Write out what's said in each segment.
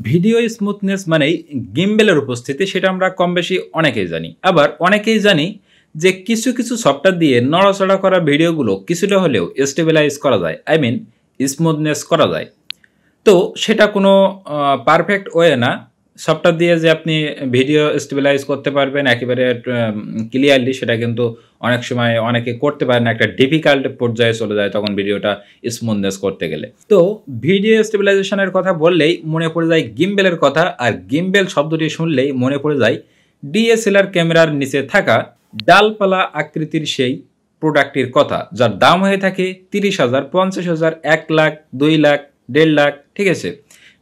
Video smoothness মানেই গিম্বেলের উপস্থিতি, সেটা আমরা কম বেশি অনেকেই জানি। আবার অনেকেই জানি যে কিছু কিছু সফটওয়্যার দিয়ে নড়াচড়া করা ভিডিওগুলো কিছুটা হলেও স্টেবিলাইজ করা যায়, আই মিন স্মুথনেস করা যায়। তো সেটা কোনো পারফেক্ট ওয়ে না সফটওয়্যার দিয়ে যে আপনি ভিডিও স্টেবিলাইজ করতে পারবেন একেবারে ক্লিয়ারলি, সেটা কিন্তু অনেক সময় অনেকে করতে পারে না, একটা ডিফিকাল্ট পর্যায়ে চলে যায় তখন ভিডিওটা স্মুথনেস করতে গেলে। তো ভিডিও স্টেবিলাইজেশনের কথা বললেই মনে পড়ে যায় গিম্বেলের কথা, আর গিম্বেল শব্দটি শুনলেই মনে পড়ে যায় ডিএসএলআর ক্যামেরার নিচে থাকা ডালপালা আকৃতির সেই প্রোডাক্টটির কথা, যার দাম হয়ে থাকে 30,000, 50,000, 1 লাখ, 2 লাখ, 1.5 লাখ, ঠিক আছে,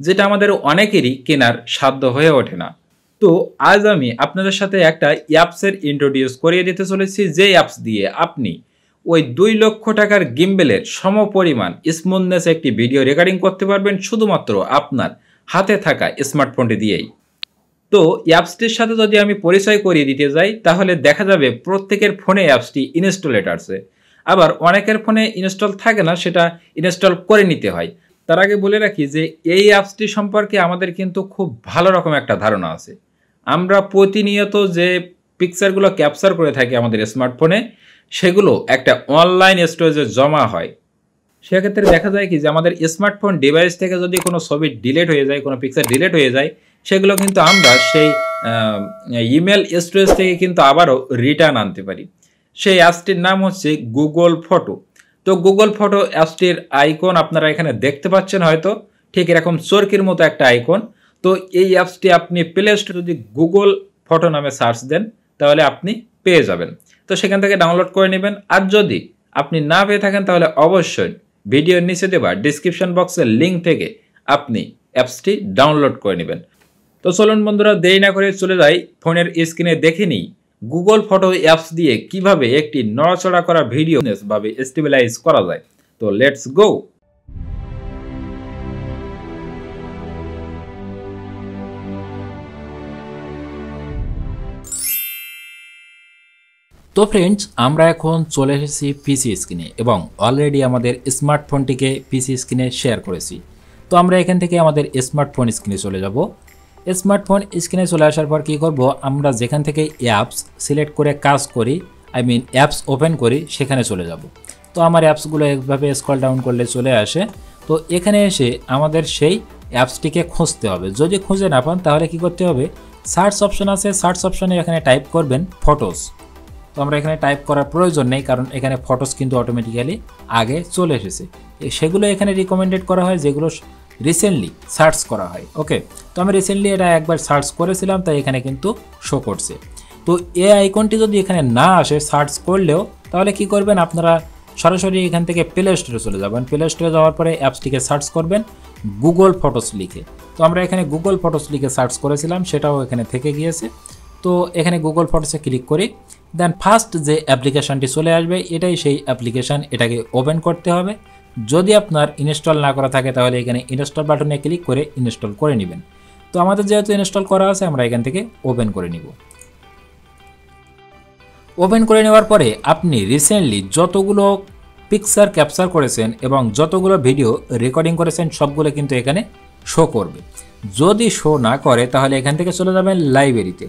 যেটা আমাদের অনেকেরই কেনার সাধ্য হয়ে ওঠে না। তো আজ আমি আপনাদের সাথে একটা অ্যাপসের ইন্ট্রোডিউস করিয়ে দিতে চলেছি, যে অ্যাপস দিয়ে আপনি ওই 2 লক্ষ টাকার গিম্বেলের সমপরিমাণ স্মুথনেস একটি ভিডিও রেকর্ডিং করতে পারবেন শুধুমাত্র আপনার হাতে থাকা স্মার্টফোনটি দিয়েই। তো অ্যাপসটির সাথে যদি আমি পরিচয় করিয়ে দিতে যাই তাহলে দেখা যাবে প্রত্যেকের ফোনে অ্যাপসটি ইনস্টলেড আছে, আবার অনেকের ফোনে ইনস্টল থাকে না, সেটা ইনস্টল করে নিতে হয়। তার আগে বলে রাখি যে এই অ্যাপসটি সম্পর্কে আমাদের কিন্তু খুব ভালো রকম একটা ধারণা আছে। আমরা প্রতিনিয়ত যে পিকচারগুলো ক্যাপচার করে থাকি আমাদের স্মার্টফোনে, সেগুলো একটা অনলাইন স্টোরেজে জমা হয়। সেক্ষেত্রে দেখা যায় কি যে আমাদের স্মার্টফোন ডিভাইস থেকে যদি কোনো ছবি ডিলিট হয়ে যায়, কোনো পিকচার ডিলিট হয়ে যায়, সেগুলো কিন্তু আমরা সেই ইমেল স্টোরেজ থেকে কিন্তু আবারও রিটার্ন আনতে পারি। সেই অ্যাপসটির নাম হচ্ছে গুগল ফটো। তো গুগল ফটো অ্যাপসটির আইকন আপনারা এখানে দেখতে পাচ্ছেন হয়তো, ঠিক এরকম চরকির মতো একটা আইকন। তো এই অ্যাপসটি আপনি প্লে স্টোরে যদি গুগল ফটো নামে সার্চ দেন তাহলে আপনি পেয়ে যাবেন। তো সেখান থেকে ডাউনলোড করে নেবেন। আর যদি আপনি না পেয়ে থাকেন তাহলে অবশ্যই ভিডিওর নিচে দেওয়া ডিসক্রিপশন বক্সের লিঙ্ক থেকে আপনি অ্যাপসটি ডাউনলোড করে নেবেন। তো চলুন বন্ধুরা, দেরি না করে চলে যাই ফোনের স্ক্রিনে দেখে নিই গুগল ফটো অ্যাপস দিয়ে কিভাবে একটি নড়াচড়া করা ভিডিও ভাবে স্টেবিলাইজ করা যায়। তো লেটস গো। তো ফ্রেন্ডস, আমরা এখন চলে এসেছি পিসি স্ক্রিনে এবং অলরেডি আমাদের স্মার্টফোনটিকে পিসি স্ক্রিনে শেয়ার করেছি। তো আমরা এখান থেকে আমাদের স্মার্টফোন স্ক্রিনে চলে যাব। স্মার্টফোন স্ক্রিনে চলে আসার পর কী করব, আমরা যেখান থেকে অ্যাপস সিলেক্ট করে কাজ করি, আই মিন অ্যাপস ওপেন করি, সেখানে চলে যাব। তো আমার অ্যাপসগুলো একভাবে স্ক্রল ডাউন করলে চলে আসে। তো এখানে এসে আমাদের সেই অ্যাপসটিকে খুঁজতে হবে। যদি খুঁজে না পান তাহলে কি করতে হবে, সার্চ অপশন আছে, সার্চ অপশনে এখানে টাইপ করবেন ফটোস। তো আমরা এখানে টাইপ করার প্রয়োজন নেই, কারণ এখানে ফটোস কিন্তু অটোমেটিক্যালি আগে চলে এসেছে। সেগুলো এখানে রিকমেন্ডেড করা হয় যেগুলো রিসেন্টলি সার্চ করা হয়। ওকে, তো আমি রিসেন্টলি এটা একবার সার্চ করেছিলাম, তাই এখানে কিন্তু শো করছে। তো এই আইকনটি যদি এখানে না আসে সার্চ করলেও, তাহলে কি করবেন, আপনারা সরাসরি এখান থেকে প্লে স্টোরে চলে যাবেন। প্লে স্টোরে যাওয়ার পরে অ্যাপসটিকে সার্চ করবেন গুগল ফটোস লিখে। তো আমরা এখানে গুগল ফটোস লিখে সার্চ করেছিলাম, সেটাও এখানে থেকে গিয়েছে। তো এখানে গুগল ফটোসে ক্লিক করি, দেন ফার্স্ট যে অ্যাপ্লিকেশানটি চলে আসবে এটাই সেই অ্যাপ্লিকেশান, এটাকে ওপেন করতে হবে। যদি আপনার ইনস্টল না করা থাকে তাহলে এখানে ইনস্টল বাটনে ক্লিক করে ইনস্টল করে নেবেন। তো আমাদের যেহেতু ইনস্টল করা আছে আমরা এখান থেকে ওপেন করে নিব। ওপেন করে নেওয়ার পরে আপনি রিসেন্টলি যতগুলো পিকচার ক্যাপচার করেছেন এবং যতগুলো ভিডিও রেকর্ডিং করেছেন সবগুলো কিন্তু এখানে শো করবে। যদি শো না করে তাহলে এখান থেকে চলে যাবেন লাইব্রেরিতে।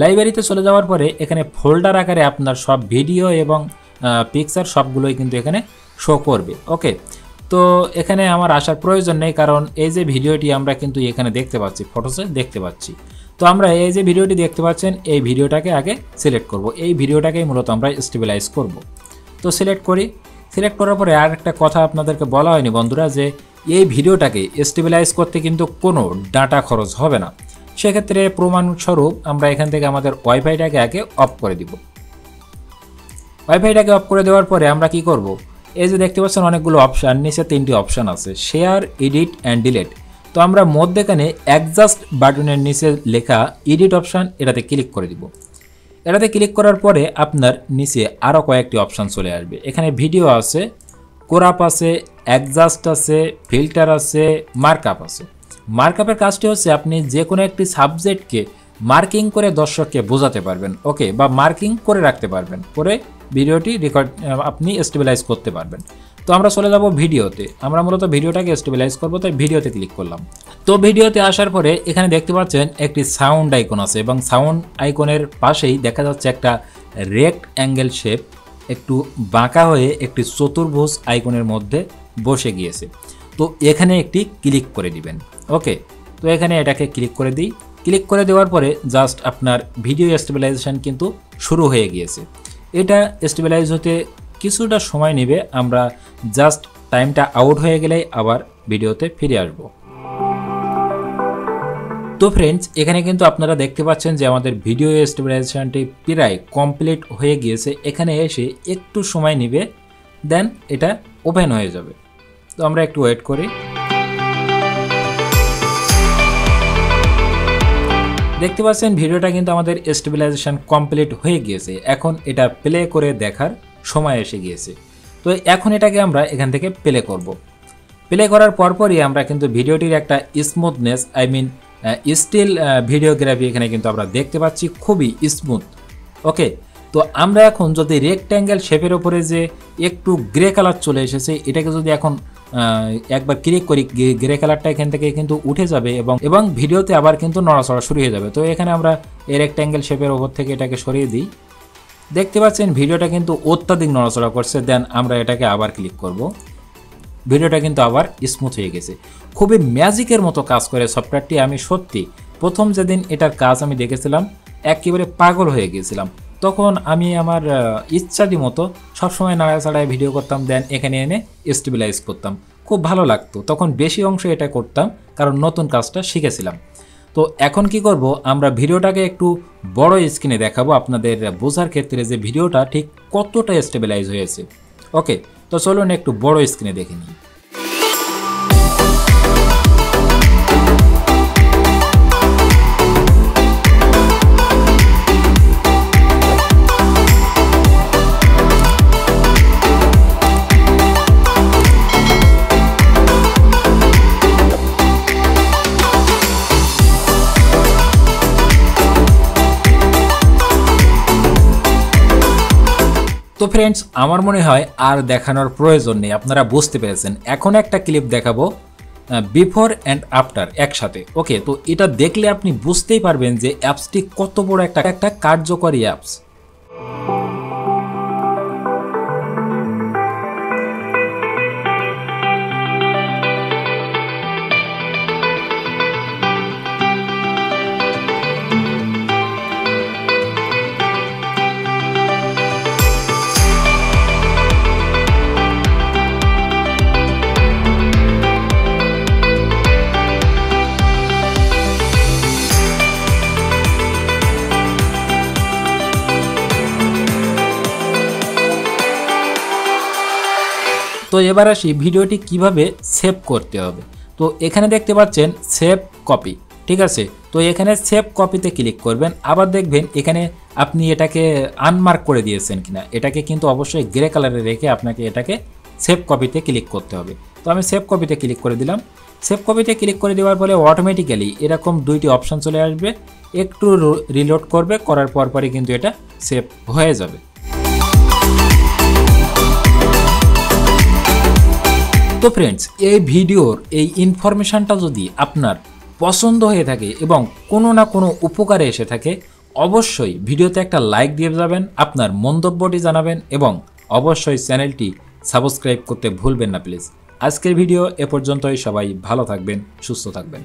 লাইব্রেরিতে চলে যাওয়ার পরে এখানে ফোল্ডার আকারে আপনার সব ভিডিও এবং পিকচার সবগুলোই কিন্তু এখানে শো করবে। ওকে, তো এখানে আমার আসার প্রয়োজন নেই, কারণ এই যে ভিডিওটি আমরা কিন্তু এখানে দেখতে পাচ্ছি, ফটোসে দেখতে পাচ্ছি। তো আমরা এই যে ভিডিওটি দেখতে পাচ্ছেন এই ভিডিওটাকে আগে সিলেক্ট করব। এই ভিডিওটাকেই মূলত আমরা স্টেবিলাইজ করব। তো সিলেক্ট করি। সিলেক্ট করার পরে আর একটা কথা আপনাদেরকে বলা হয়নি বন্ধুরা, যে এই ভিডিওটাকে স্টেবিলাইজ করতে কিন্তু কোনো ডাটা খরচ হবে না। সেক্ষেত্রে প্রমাণস্বরূপ আমরা এখান থেকে আমাদের ওয়াইফাইটাকে আগে অফ করে দিব। ওয়াইফাইটাকে অফ করে দেওয়ার পরে আমরা কি করব, এই যে দেখতে পাচ্ছেন অনেকগুলো অপশান, নিচে 3টি অপশান আছে, শেয়ার, এডিট অ্যান্ড ডিলিট। তো আমরা মধ্যেখানে অ্যাডজাস্ট বাটনের নিচে লেখা এডিট অপশান, এটাতে ক্লিক করে দিব। এটাতে ক্লিক করার পরে আপনার নিচে আরও কয়েকটি অপশান চলে আসবে। এখানে ভিডিও আছে, ক্রপ আছে, অ্যাডজাস্ট আছে, ফিল্টার আছে, মার্কআপ আছে। মার্কআপের কাজটি হচ্ছে আপনি যে কোনো একটি সাবজেক্টকে মার্কিং করে দর্শককে বোঝাতে পারবেন। ওকে, বা মার্কিং করে রাখতে পারবেন, করে ভিডিওটি রেকর্ড আপনি স্টেবিলাইজ করতে পারবেন। তো আমরা চলে যাব ভিডিওতে। আমরা মূলত ভিডিওটাকে স্টেবিলাইজ করব, তাই ভিডিওতে ক্লিক করলাম। তো ভিডিওতে আসার পরে এখানে দেখতে পাচ্ছেন একটি সাউন্ড আইকন আছে এবং সাউন্ড আইকনের পাশেই দেখা যাচ্ছে একটা রেক্ট অ্যাঙ্গেল শেপ একটু বাঁকা হয়ে একটি চতুর্ভুজ আইকনের মধ্যে বসে গিয়েছে। তো এখানে একটি ক্লিক করে দিবেন। ওকে, তো এখানে এটাকে ক্লিক করে দিই। ক্লিক করে দেওয়ার পরে জাস্ট আপনার ভিডিও স্টেবিলাইজেশন কিন্তু শুরু হয়ে গিয়েছে। এটা স্টেবিলাইজ হতে কিছুটা সময় নেবে, আমরা জাস্ট টাইমটা আউট হয়ে গেলেই আবার ভিডিওতে ফিরে আসব। তো ফ্রেন্ডস, এখানে কিন্তু আপনারা দেখতে পাচ্ছেন যে আমাদের ভিডিও স্টেবিলাইজেশনটি প্রায় কমপ্লিট হয়ে গিয়েছে। এখানে এসে একটু সময় নেবে, দেন এটা ওপেন হয়ে যাবে। তো আমরা একটু ওয়েট করি। দেখতে পাচ্ছেন ভিডিওটা কিন্তু আমাদের স্টেবিলাইজেশন কমপ্লিট হয়ে গিয়েছে। এখন এটা প্লে করে দেখার সময় এসে গিয়েছে। তো এখন এটাকে আমরা এখান থেকে প্লে করব। প্লে করার পরপরই আমরা কিন্তু ভিডিওটির একটা স্মুথনেস স্টিল ভিডিওগ্রাফি এখানে কিন্তু আমরা দেখতে পাচ্ছি, খুবই স্মুথ। ওকে, তো আমরা এখন যদি রেক্ট্যাঙ্গেল শেপের ওপরে যে একটু গ্রে কালার চলে এসেছে, এটাকে যদি এখন একবার ক্লিক করি, গ্রে কালারটা এখান থেকে কিন্তু উঠে যাবে এবং ভিডিওতে আবার কিন্তু নড়াচড়া শুরু হয়ে যাবে। তো এখানে আমরা এই রেক্ট্যাঙ্গেল শেপের ওপর থেকে এটাকে সরিয়ে দিই। দেখতে পাচ্ছেন ভিডিওটা কিন্তু অত্যাধিক নড়াচড়া করছে। দেন আমরা এটাকে আবার ক্লিক করব। ভিডিওটা কিন্তু আবার স্মুথ হয়ে গেছে। খুবই ম্যাজিকের মতো কাজ করে সফটওয়্যারটি। আমি সত্যি প্রথম যেদিন এটার কাজ আমি দেখেছিলাম একেবারে পাগল হয়ে গিয়েছিলাম। তখন আমি আমার ইচ্ছাটি মতো সবসময় নাড়াচাড়ায় ভিডিও করতাম, দেন এখানে এনে স্টেবিলাইজ করতাম। খুব ভালো লাগতো। তখন বেশি অংশ এটা করতাম কারণ নতুন কাজটা শিখেছিলাম। তো এখন কি করব, আমরা ভিডিওটাকে একটু বড় স্ক্রিনে দেখাবো আপনাদের বোঝার ক্ষেত্রে যে ভিডিওটা ঠিক কতটা স্টেবিলাইজ হয়েছে। ওকে, তো চলুন একটু বড় স্ক্রিনে দেখে নিই। তো ফ্রেন্ডস, আমার মনে হয় আর দেখানোর প্রয়োজন নেই, আপনারা বুঝতে পেরেছেন। এখন একটা ক্লিপ দেখাবো বিফোর অ্যান্ড আফটার একসাথে। ওকে, তো এটা দেখলে আপনি বুঝতেই পারবেন যে অ্যাপসটি কত বড় একটা কার্যকরী অ্যাপস। তো এবার আসি ভিডিওটি কিভাবে সেভ করতে হবে। তো এখানে দেখতে পাচ্ছেন সেভ কপি, ঠিক আছে। তো এখানে সেভ কপিতে ক্লিক করবেন। আবার দেখবেন এখানে আপনি এটাকে আনমার্ক করে দিয়েছেন কিনা। এটাকে কিন্তু অবশ্যই গ্রে কালারে রেখে আপনাকে এটাকে সেভ কপিতে ক্লিক করতে হবে। তো আমি সেভ কপিতে ক্লিক করে দিলাম। সেভ কপিতে ক্লিক করে দেওয়ার পরে অটোমেটিক্যালি এরকম দুইটি অপশন চলে আসবে। একটু রিলোড করবে, করার পরই কিন্তু এটা সেভ হয়ে যাবে। তো ফ্রেন্ডস, এই ভিডিওর এই ইনফরমেশনটা যদি আপনার পছন্দ হয়ে থাকে এবং কোনো না কোনো উপকারে এসে থাকে, অবশ্যই ভিডিওতে একটা লাইক দিয়ে যাবেন, আপনার মন্তব্যটি জানাবেন এবং অবশ্যই চ্যানেলটি সাবস্ক্রাইব করতে ভুলবেন না প্লিজ। আজকের ভিডিও এ পর্যন্তই। সবাই ভালো থাকবেন, সুস্থ থাকবেন।